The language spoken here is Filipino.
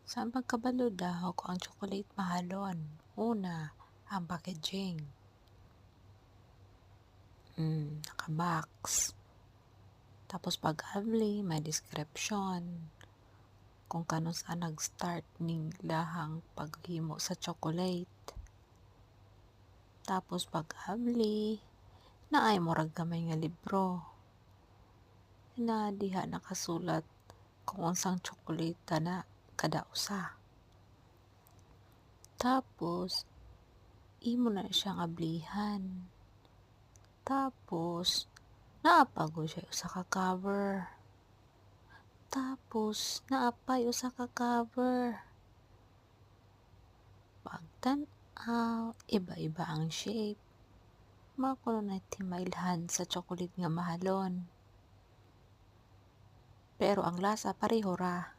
Saan pagkabalo daw kung ang chocolate mahalon? Una, ang packaging. Naka-box. Tapos pag-abli, may description kung kano saan nag-start ning lahang paghimo sa chocolate. Tapos pag-abli, naay murag gamay nga libro. Na diha nakasulat kung unsang chocolate na kada usa. Tapos, imo na siyang ablihan. Tapos, naapago siya usa ka cover. Tapos, naapay usa ka cover. Pagtan-aw, iba-iba ang shape. Makuno na timailhan sa chocolate nga mahalon. Pero ang lasa pareho ra.